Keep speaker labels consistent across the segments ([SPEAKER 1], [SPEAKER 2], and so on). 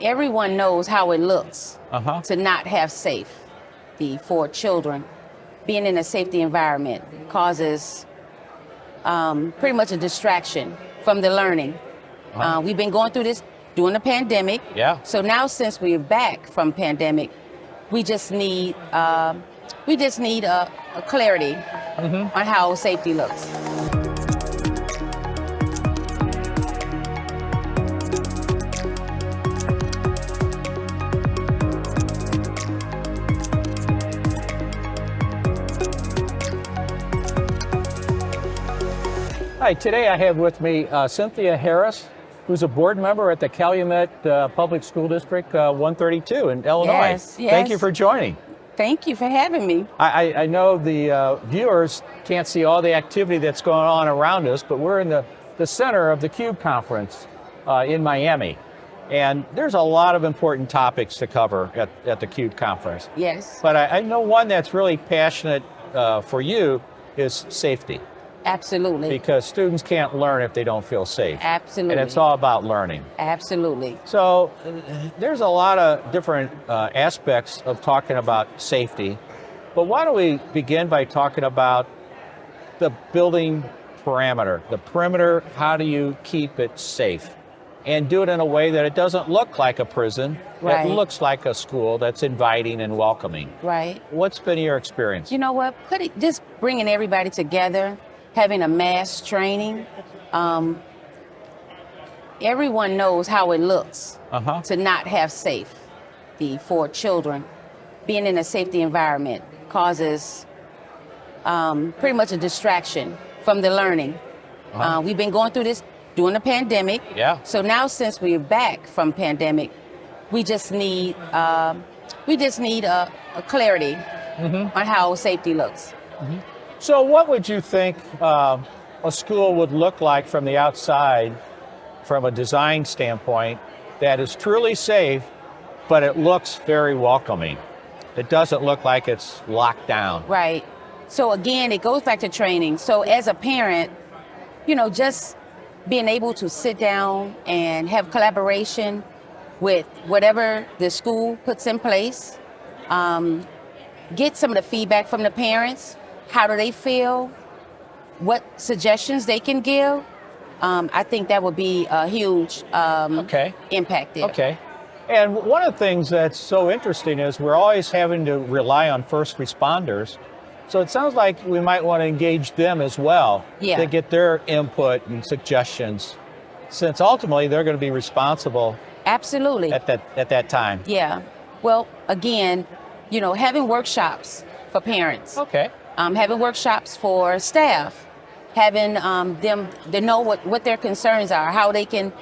[SPEAKER 1] everyone knows how it looks to not have safety for children. Being in a safety environment causes pretty much a distraction from the learning. We've been going through this during the pandemic.
[SPEAKER 2] Yeah.
[SPEAKER 1] So now, since we're back from pandemic, we just need a clarity on how safety looks.
[SPEAKER 2] Hi, today I have with me Synanthia Harris, who's a board member at the Calumet Public School District 132 in Illinois.
[SPEAKER 1] Yes.
[SPEAKER 2] Thank you for joining.
[SPEAKER 1] Thank you for having me.
[SPEAKER 2] I know the viewers can't see all the activity that's going on around us, but we're in the center of the CUBE conference in Miami. And there's a lot of important topics to cover at the CUBE conference.
[SPEAKER 1] Yes.
[SPEAKER 2] But I know one that's really passionate for you is safety.
[SPEAKER 1] Absolutely.
[SPEAKER 2] Because students can't learn if they don't feel safe.
[SPEAKER 1] Absolutely.
[SPEAKER 2] And it's all about learning.
[SPEAKER 1] Absolutely.
[SPEAKER 2] So there's a lot of different aspects of talking about safety. But why don't we begin by talking about the building parameter, the perimeter, how do you keep it safe? And do it in a way that it doesn't look like a prison,
[SPEAKER 1] Right.
[SPEAKER 2] it looks like a school that's inviting and welcoming.
[SPEAKER 1] Right.
[SPEAKER 2] What's been your experience?
[SPEAKER 1] You know what? Just bringing everybody together, having a mass training. Everyone knows how it looks to not have safety for children. Being in a safety environment causes pretty much a distraction from the learning. We've been going through this during the pandemic.
[SPEAKER 2] Yeah.
[SPEAKER 1] So now, since we're back from pandemic, we just need a clarity on how safety looks.
[SPEAKER 2] So what would you think a school would look like from the outside, from a design standpoint, that is truly safe, but it looks very welcoming? It doesn't look like it's locked down.
[SPEAKER 1] Right. So again, it goes back to training. So as a parent, just being able to sit down and have collaboration with whatever the school puts in place, get some of the feedback from the parents. How do they feel? What suggestions they can give? I think that would be a huge impact there.
[SPEAKER 2] Okay. And one of the things that's so interesting is we're always having to rely on first responders. So it sounds like we might want to engage them as well to get their input and suggestions, since ultimately they're going to be responsible.
[SPEAKER 1] Absolutely.
[SPEAKER 2] At that time.
[SPEAKER 1] Yeah. Well, again, having workshops for parents.
[SPEAKER 2] Okay.
[SPEAKER 1] Having workshops for staff, having them to know what their concerns are, how they can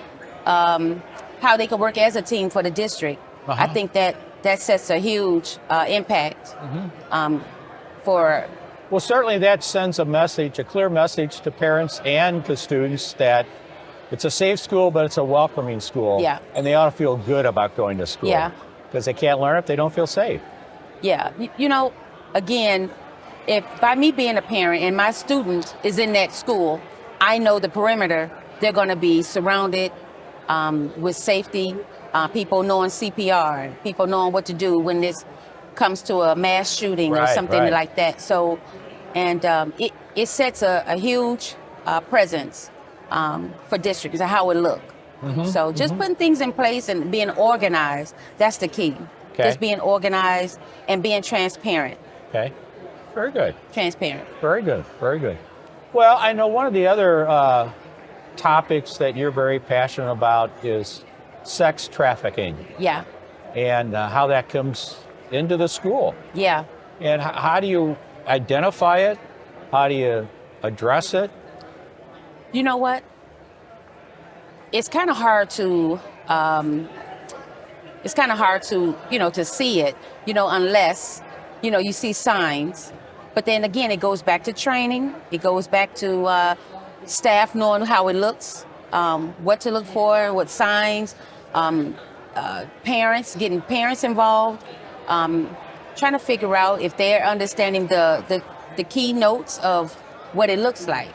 [SPEAKER 1] work as a team for the district. I think that sets a huge impact
[SPEAKER 2] Well, certainly that sends a clear message to parents and to students that it's a safe school, but it's a welcoming school.
[SPEAKER 1] Yeah.
[SPEAKER 2] And they ought to feel good about going to school.
[SPEAKER 1] Yeah.
[SPEAKER 2] Because they can't learn if they don't feel safe.
[SPEAKER 1] Yeah. Again, if by me being a parent and my student is in that school, I know the perimeter, they're going to be surrounded with safety, people knowing CPR, people knowing what to do when this comes to a mass shooting or something like that. So, and it sets a huge presence for districts and how it look. So just putting things in place and being organized, that's the key.
[SPEAKER 2] Okay.
[SPEAKER 1] Just being organized and being transparent.
[SPEAKER 2] Okay. Very good.
[SPEAKER 1] Transparent.
[SPEAKER 2] Very good. Very good. Well, I know one of the other topics that you're very passionate about is sex trafficking.
[SPEAKER 1] Yeah.
[SPEAKER 2] And how that comes into the school.
[SPEAKER 1] Yeah.
[SPEAKER 2] And how do you identify it? How do you address it?
[SPEAKER 1] You know what? It's kind of hard to to see it, unless, you see signs. But then again, it goes back to training. It goes back to staff knowing how it looks, what to look for, what signs, parents, getting parents involved, trying to figure out if they're understanding the key notes of what it looks like.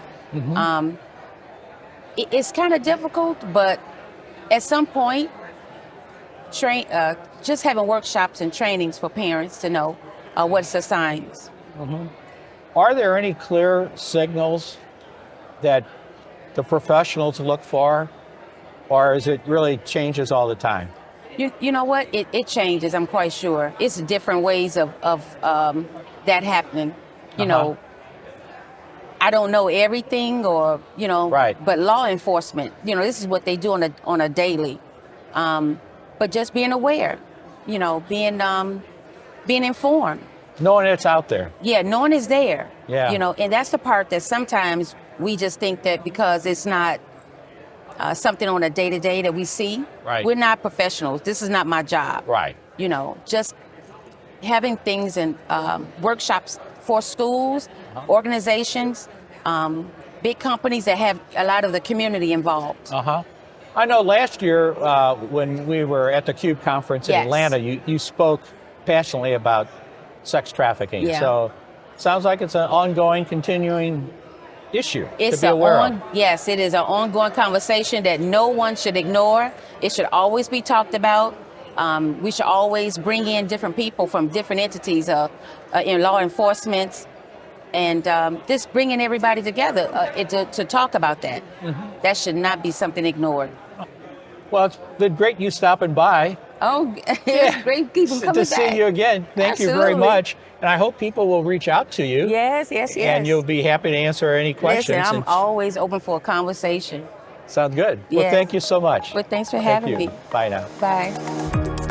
[SPEAKER 1] It's kind of difficult, but at some point, just having workshops and trainings for parents to know what's the signs.
[SPEAKER 2] Are there any clear signals that the professionals look for, or is it really changes all the time?
[SPEAKER 1] You know what? It changes, I'm quite sure. It's different ways of that happening. You know, I don't know everything or,
[SPEAKER 2] Right.
[SPEAKER 1] but law enforcement, this is what they do on a daily. But just being aware, being informed.
[SPEAKER 2] Knowing it's out there.
[SPEAKER 1] Yeah, knowing it's there.
[SPEAKER 2] Yeah.
[SPEAKER 1] And that's the part that sometimes we just think that because it's not something on a day-to-day that we see,
[SPEAKER 2] Right.
[SPEAKER 1] we're not professionals. This is not my job.
[SPEAKER 2] Right.
[SPEAKER 1] Just having things in workshops for schools, organizations, big companies that have a lot of the community involved.
[SPEAKER 2] I know last year when we were at the CUBE conference in
[SPEAKER 1] Yes.
[SPEAKER 2] Atlanta, you spoke passionately about sex trafficking.
[SPEAKER 1] Yeah.
[SPEAKER 2] So sounds like it's an ongoing, continuing issue
[SPEAKER 1] It's
[SPEAKER 2] to be aware of.
[SPEAKER 1] Yes, it is an ongoing conversation that no one should ignore. It should always be talked about. We should always bring in different people from different entities in law enforcement, and just bringing everybody together to talk about that. That should not be something ignored.
[SPEAKER 2] Well, it's been great you stopping by.
[SPEAKER 1] Oh, it's great people coming
[SPEAKER 2] to see
[SPEAKER 1] back.
[SPEAKER 2] you again. Thank you very
[SPEAKER 1] Absolutely.
[SPEAKER 2] much. And I hope people will reach out to you.
[SPEAKER 1] Yes.
[SPEAKER 2] And you'll be happy to answer any questions.
[SPEAKER 1] Listen, I'm
[SPEAKER 2] And-
[SPEAKER 1] always open for a conversation.
[SPEAKER 2] Sounds good. Well,
[SPEAKER 1] Yes.
[SPEAKER 2] thank you so much.
[SPEAKER 1] But thanks for
[SPEAKER 2] Thank
[SPEAKER 1] having
[SPEAKER 2] you.
[SPEAKER 1] me.
[SPEAKER 2] Bye now.
[SPEAKER 1] Bye.